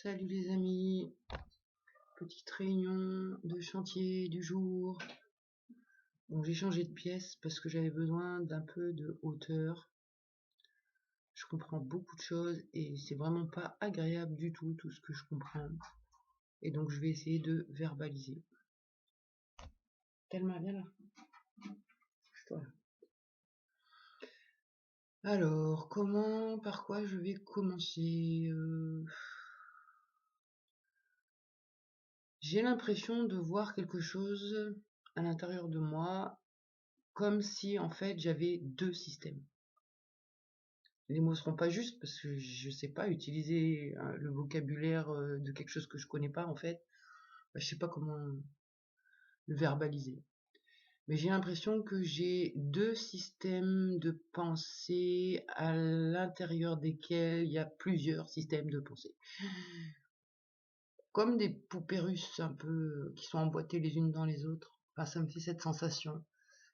Salut les amis, petite réunion de chantier du jour. Donc j'ai changé de pièce parce que j'avais besoin d'un peu de hauteur. Je comprends beaucoup de choses et c'est vraiment pas agréable du tout ce que je comprends. Et donc je vais essayer de verbaliser. Tellement bien là. Voilà. Alors, par quoi je vais commencer J'ai l'impression de voir quelque chose à l'intérieur de moi, comme si en fait j'avais deux systèmes. Les mots seront pas justes parce que je sais pas utiliser le vocabulaire de quelque chose que je connais pas en fait. Je sais pas comment le verbaliser. Mais j'ai l'impression que j'ai deux systèmes de pensée à l'intérieur desquels il y a plusieurs systèmes de pensée. Comme des poupées russes un peu qui sont emboîtées les unes dans les autres. Enfin, ça me fait cette sensation.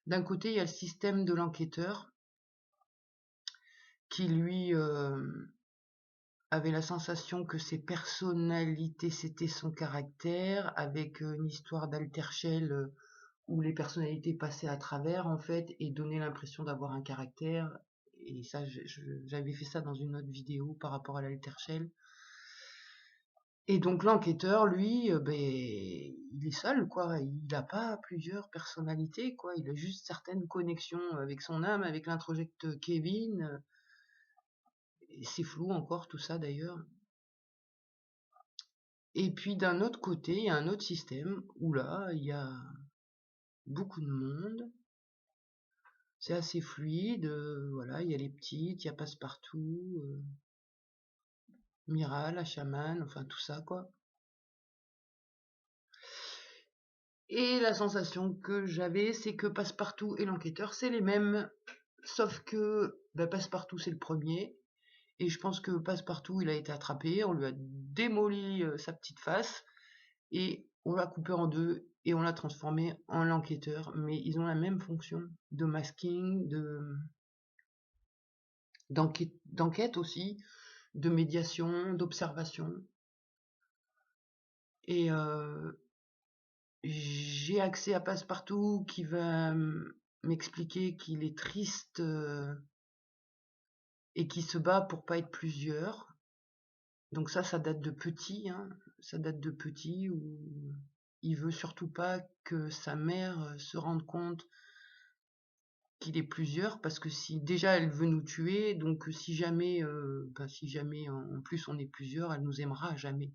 D'un côté, il y a le système de l'enquêteur qui lui avait la sensation que ses personnalités c'était son caractère, avec une histoire d'altershell où les personnalités passaient à travers en fait et donnaient l'impression d'avoir un caractère. Et ça, j'avais fait ça dans une autre vidéo par rapport à l'altershell. Et donc l'enquêteur, lui, il est seul, quoi. Il n'a pas plusieurs personnalités, quoi. Il a juste certaines connexions avec son âme, avec l'introjecte Kevin. Et c'est flou encore tout ça d'ailleurs. Et puis d'un autre côté, il y a un autre système où là, il y a beaucoup de monde. C'est assez fluide, voilà, il y a les petites, il y a Passepartout, Mira, la chamane, enfin tout ça quoi. Et la sensation que j'avais, c'est que Passepartout et l'enquêteur, c'est les mêmes, sauf que Passepartout c'est le premier, et je pense que Passepartout il a été attrapé, on lui a démoli sa petite face, et on l'a coupé en deux et on l'a transformé en l'enquêteur, mais ils ont la même fonction de masking, d'enquête aussi, de médiation, d'observation. Et j'ai accès à Passepartout qui va m'expliquer qu'il est triste et qui se bat pour pas être plusieurs. Donc ça date de petit, hein. Ça date de petit où il veut surtout pas que sa mère se rende compte qu'il est plusieurs parce que si déjà elle veut nous tuer, donc si jamais en plus on est plusieurs, elle nous aimera jamais.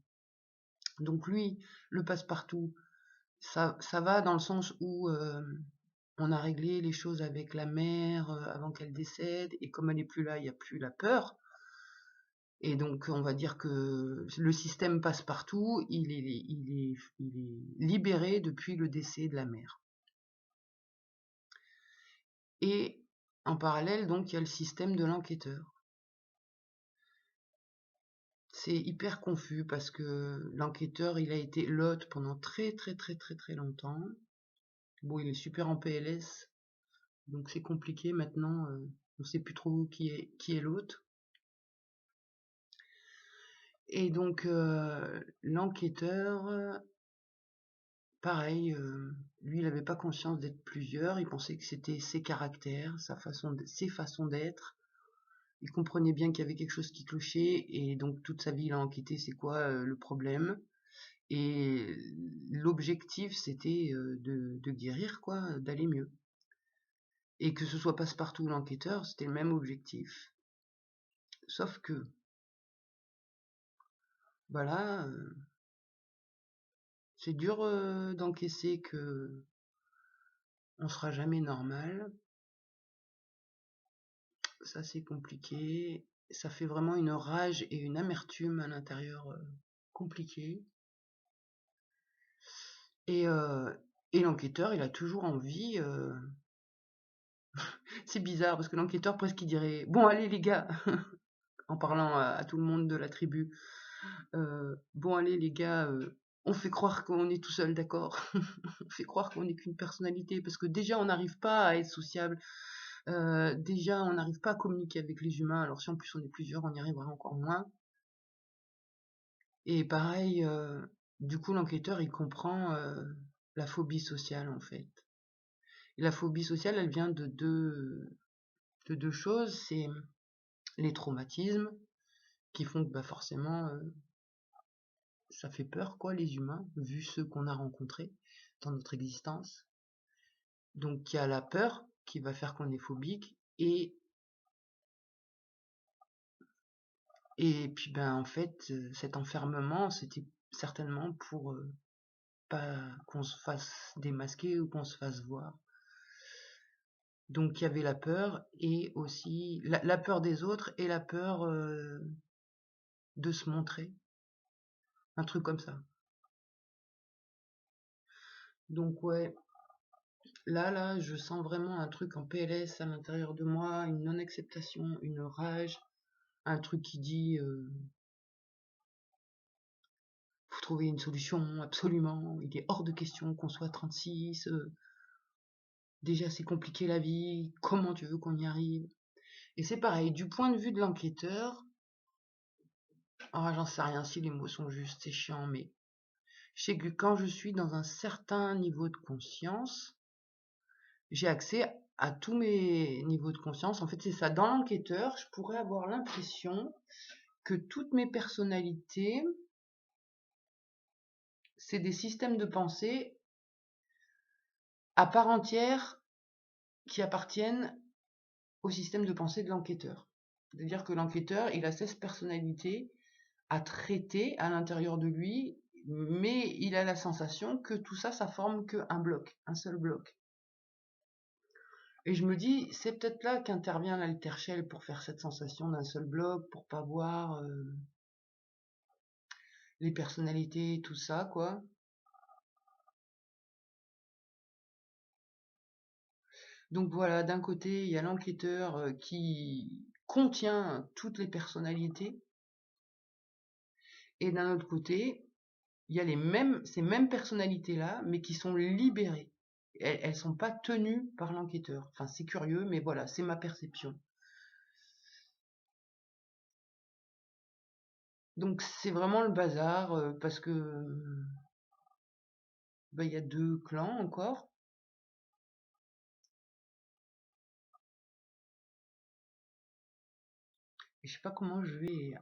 Donc lui, le passe-partout, ça va dans le sens où on a réglé les choses avec la mère avant qu'elle décède, et comme elle est plus là, il n'y a plus la peur. Et donc on va dire que le système passe-partout, il est libéré depuis le décès de la mère. Et en parallèle, donc, il y a le système de l'enquêteur. C'est hyper confus parce que l'enquêteur, il a été l'hôte pendant très longtemps. Bon, il est super en PLS, donc c'est compliqué maintenant. On sait plus trop qui est l'hôte. Et donc l'enquêteur, pareil, lui, il n'avait pas conscience d'être plusieurs. Il pensait que c'était ses caractères, ses façons d'être. Il comprenait bien qu'il y avait quelque chose qui clochait, et donc toute sa vie il a enquêté c'est quoi le problème, et l'objectif c'était de guérir quoi, d'aller mieux, et que ce soit Passepartout ou l'enquêteur c'était le même objectif, sauf que voilà, c'est dur d'encaisser que on sera jamais normal, ça c'est compliqué, ça fait vraiment une rage et une amertume à l'intérieur compliquée. Et l'enquêteur, il a toujours envie. C'est bizarre parce que l'enquêteur presque il dirait bon allez les gars, en parlant à tout le monde de la tribu. Bon allez les gars, on fait croire qu'on est tout seul, d'accord. On fait croire qu'on n'est qu'une personnalité parce que déjà on n'arrive pas à être sociable. Déjà on n'arrive pas à communiquer avec les humains. Alors si en plus on est plusieurs, on y arrivera encore moins. Et pareil, du coup, l'enquêteur, il comprend la phobie sociale, en fait. Et la phobie sociale, elle vient de deux choses. C'est les traumatismes, qui font que bah, forcément, ça fait peur, quoi, les humains, vu ceux qu'on a rencontrés dans notre existence. Donc, il y a la peur qui va faire qu'on est phobique, et puis, ben, en fait, cet enfermement, c'était certainement pour pas qu'on se fasse démasquer ou qu'on se fasse voir. Donc il y avait la peur et aussi la peur des autres et la peur de se montrer, un truc comme ça. Donc ouais, là, je sens vraiment un truc en PLS à l'intérieur de moi, une non-acceptation, une rage, un truc qui dit faut trouver une solution absolument, il est hors de question qu'on soit 36, déjà c'est compliqué la vie, comment tu veux qu'on y arrive? Et c'est pareil, du point de vue de l'enquêteur, j'en sais rien si les mots sont justes, c'est chiant, mais je sais que quand je suis dans un certain niveau de conscience, j'ai accès à tous mes niveaux de conscience. En fait, c'est ça. Dans l'enquêteur, je pourrais avoir l'impression que toutes mes personnalités, c'est des systèmes de pensée à part entière qui appartiennent au système de pensée de l'enquêteur. C'est-à-dire que l'enquêteur, il a 16 personnalités à traiter à l'intérieur de lui, mais il a la sensation que tout ça, ça forme qu'un bloc, un seul bloc. Et je me dis, c'est peut-être là qu'intervient l'altershell pour faire cette sensation d'un seul bloc, pour pas voir les personnalités, tout ça, quoi. Donc voilà, d'un côté, il y a l'enquêteur qui contient toutes les personnalités, et d'un autre côté, il y a ces mêmes personnalités-là, mais qui sont libérées. Elles sont pas tenues par l'enquêteur. Enfin, c'est curieux, mais voilà, c'est ma perception. Donc c'est vraiment le bazar, parce que bah, y a 2 clans encore. Et je sais pas comment je vais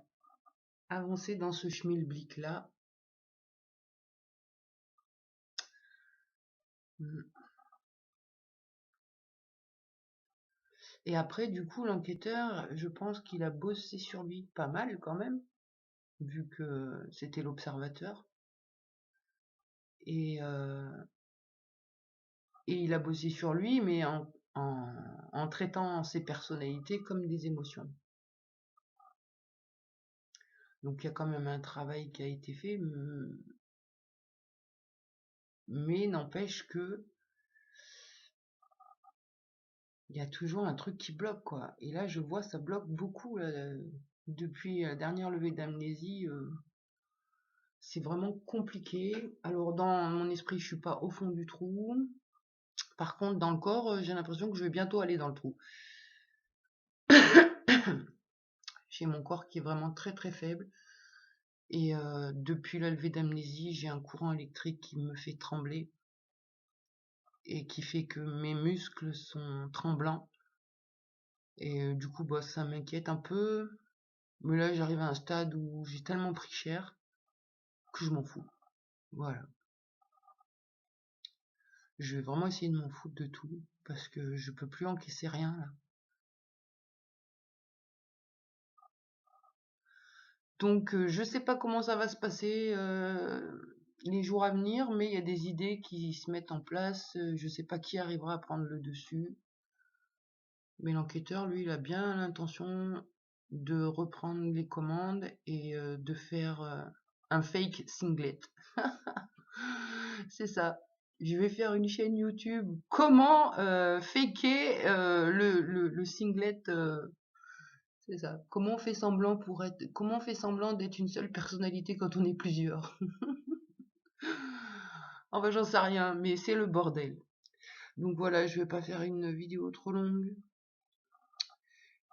avancer dans ce schmilblick là. Et après, du coup, l'enquêteur, je pense qu'il a bossé sur lui pas mal quand même, vu que c'était l'observateur. Et, euh, et il a bossé sur lui, mais en traitant ses personnalités comme des émotions. Donc il y a quand même un travail qui a été fait, mais n'empêche que il y a toujours un truc qui bloque, quoi. Et là, je vois, ça bloque beaucoup, là, depuis la dernière levée d'amnésie. C'est vraiment compliqué. Alors, dans mon esprit, je suis pas au fond du trou. Par contre, dans le corps, j'ai l'impression que je vais bientôt aller dans le trou. J'ai mon corps qui est vraiment très très faible. Et depuis la levée d'amnésie, j'ai un courant électrique qui me fait trembler. Et qui fait que mes muscles sont tremblants. Et du coup, bah, ça m'inquiète un peu. Mais là, j'arrive à un stade où j'ai tellement pris cher que je m'en fous. Voilà. Je vais vraiment essayer de m'en foutre de tout. Parce que je peux plus encaisser rien là. Donc je sais pas comment ça va se passer les jours à venir, mais il y a des idées qui se mettent en place. Je sais pas qui arrivera à prendre le dessus. Mais l'enquêteur, lui, il a bien l'intention de reprendre les commandes et de faire un fake singlet. C'est ça. Je vais faire une chaîne YouTube. Comment faker le singlet. C'est ça. Comment on fait semblant d'être une seule personnalité quand on est plusieurs. Enfin, j'en sais rien, mais c'est le bordel. Donc voilà, je vais pas faire une vidéo trop longue.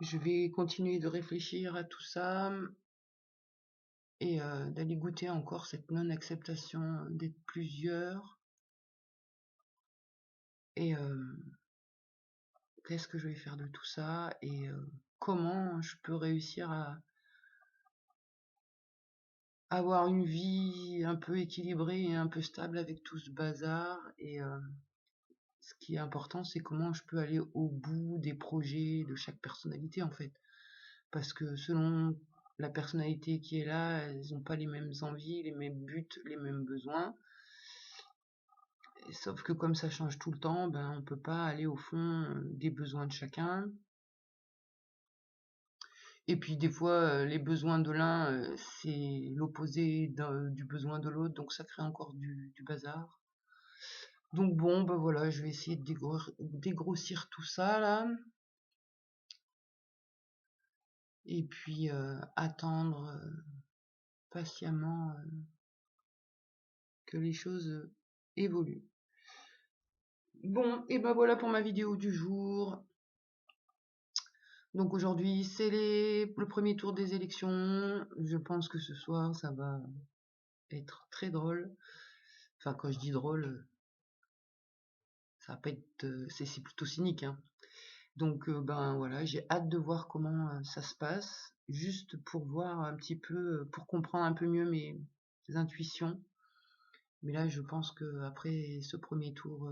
Je vais continuer de réfléchir à tout ça. et d'aller goûter encore cette non-acceptation d'être plusieurs. Et qu'est-ce que je vais faire de tout ça, et comment je peux réussir à avoir une vie un peu équilibrée et un peu stable avec tout ce bazar. Et ce qui est important, c'est comment je peux aller au bout des projets de chaque personnalité, en fait. Parce que selon la personnalité qui est là, elles n'ont pas les mêmes envies, les mêmes buts, les mêmes besoins. Sauf que comme ça change tout le temps, ben on peut pas aller au fond des besoins de chacun. Et puis des fois, les besoins de l'un, c'est l'opposé du besoin de l'autre, donc ça crée encore du bazar. Donc bon, ben voilà, je vais essayer de dégrossir tout ça là, et puis attendre patiemment que les choses évoluent. Bon, et ben voilà pour ma vidéo du jour. Donc aujourd'hui, c'est le premier tour des élections. Je pense que ce soir, ça va être très drôle. Enfin, quand je dis drôle, ça va pas être, c'est plutôt cynique, hein. Donc ben voilà, j'ai hâte de voir comment ça se passe, juste pour voir un petit peu, pour comprendre un peu mieux mes intuitions. Mais là, je pense que après ce premier tour,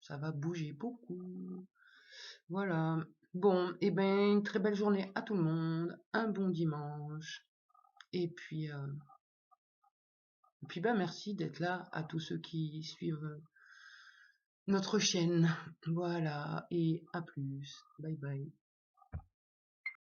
ça va bouger beaucoup. Voilà. Bon, et ben une très belle journée à tout le monde, un bon dimanche, et puis ben merci d'être là à tous ceux qui suivent notre chaîne. Voilà, et à plus. Bye bye.